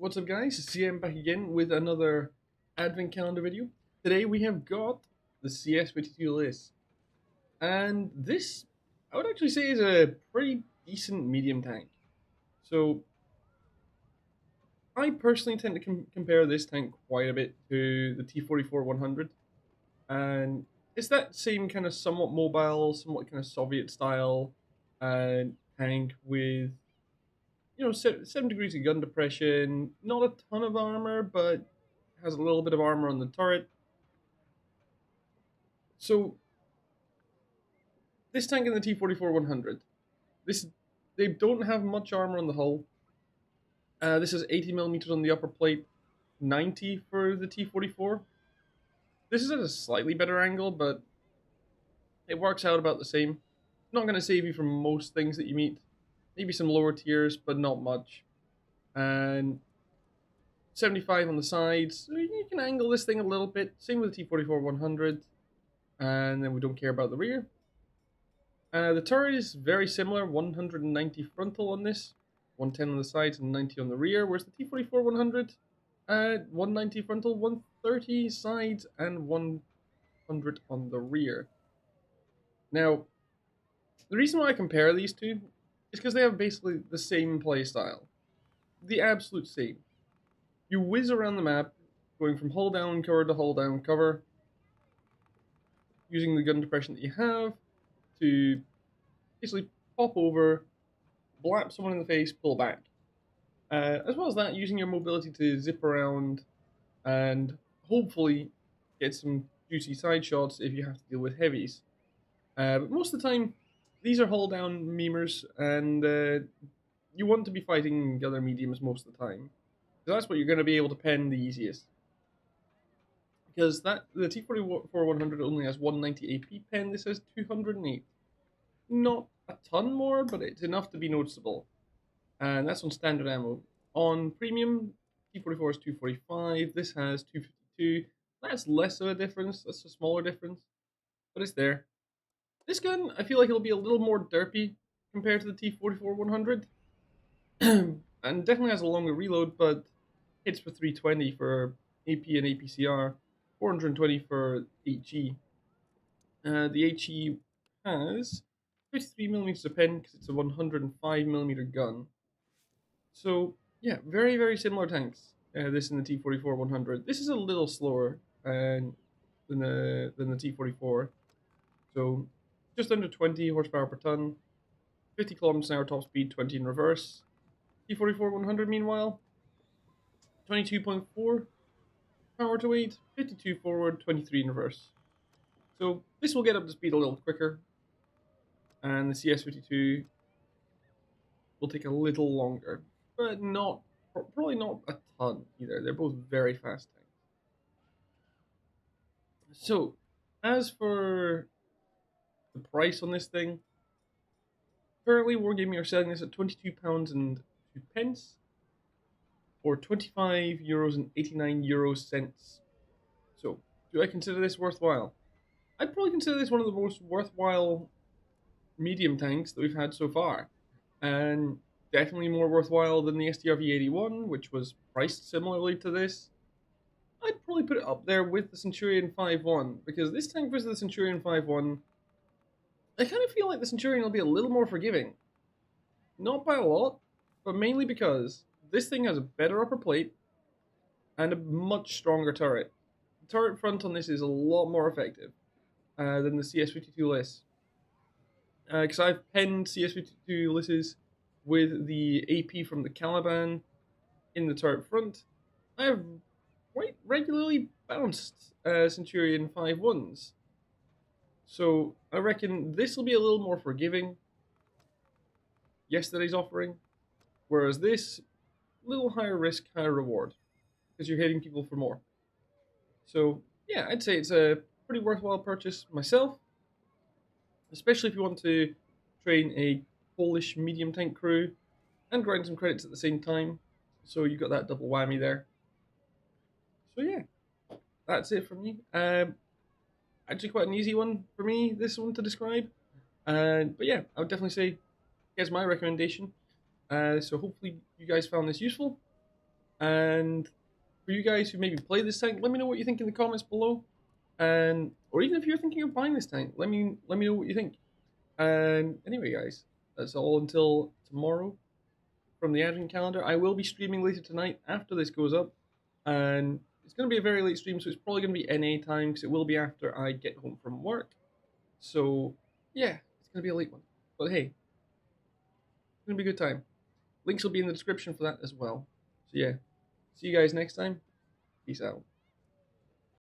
What's up, guys? It's CM back again with another advent calendar video. Today we have got the CS-52 Lis, and this I would actually say is a pretty decent medium tank. So I personally tend to compare this tank quite a bit to the T-44 100, and it's that same kind of somewhat mobile, somewhat kind of Soviet style tank with 7 degrees of gun depression, not a ton of armor, but has a little bit of armor on the turret. So this tank in the T-44 100, this they don't have much armor on the hull. This is 80 millimeters on the upper plate, 90 for the T-44. This is at a slightly better angle, but it works out about the same. Not going to save you from most things that you meet. Maybe some lower tiers, but not much. And 75 on the sides. So you can angle this thing a little bit. Same with the T-44 100. And then we don't care about the rear. The turret is very similar, 190 frontal on this, 110 on the sides and 90 on the rear, whereas the T-44 100, 190 frontal, 130 sides and 100 on the rear. Now, the reason why I compare these two is because they have basically the same playstyle. The absolute same. You whiz around the map, going from hull down cover to hull down cover, using the gun depression that you have to basically pop over, blap someone in the face, pull back. As well as that, using your mobility to zip around and hopefully get some juicy side shots if you have to deal with heavies. But most of the time, these are hull down memers, and you want to be fighting other mediums most of the time. So that's what you're going to be able to pen the easiest. Because the T-44 100 only has 190 AP pen, this has 208. Not a ton more, but it's enough to be noticeable. And that's on standard ammo. On premium, T-44 is 245, this has 252. That's less of a difference, that's a smaller difference, but it's there. This gun, I feel like it'll be a little more derpy compared to the T-44 100. And definitely has a longer reload, but hits for 320 for AP and APCR, 420 for HE. The HE has 53 millimeters of pen because it's a 105 millimeter gun. So yeah, very very similar tanks. This and the T-44 100. This is a little slower than the T-44. So just under 20 horsepower per ton, 50 kilometers an hour top speed, 20 in reverse. T-44 100 meanwhile, 22.4 power to weight, 52 forward, 23 in reverse. So this will get up to speed a little quicker, and the CS-52 will take a little longer, but not probably not a ton either. They're both very fast tanks. So, as for the price on this thing, currently Wargaming are selling this at £22 and 2 pence, or €25 and 89 cents. So, do I consider this worthwhile? I'd probably consider this one of the most worthwhile medium tanks that we've had so far, and definitely more worthwhile than the STRV-81, which was priced similarly to this. I'd probably put it up there with the Centurion 5.1, because this tank versus the Centurion 5.1, I kind of feel like the Centurion will be a little more forgiving. Not by a lot, but mainly because this thing has a better upper plate and a much stronger turret. The turret front on this is a lot more effective than the CS-52 Lis. Because I've penned CS-52 Lis's with the AP from the Caliban in the turret front. I have quite regularly bounced Centurion 5.1s. So I reckon this will be a little more forgiving. Yesterday's offering. Whereas this, little higher risk, higher reward. Because you're hitting people for more. So yeah, I'd say it's a pretty worthwhile purchase myself. Especially if you want to train a Polish medium tank crew and grind some credits at the same time. So you got that double whammy there. So yeah, that's it from me. Actually quite an easy one for me, this one to describe. But yeah, I would definitely say here's my recommendation. So hopefully you guys found this useful. And for you guys who maybe play this tank, let me know what you think in the comments below. And or even if you're thinking of buying this tank, let me know what you think. And anyway, guys, that's all until tomorrow from the advent calendar. I will be streaming later tonight after this goes up, and it's going to be a very late stream, so it's probably going to be NA time because it will be after I get home from work. So yeah, it's going to be a late one, but hey, it's going to be a good time. Links will be in the description for that as well. So yeah, see you guys next time. Peace out.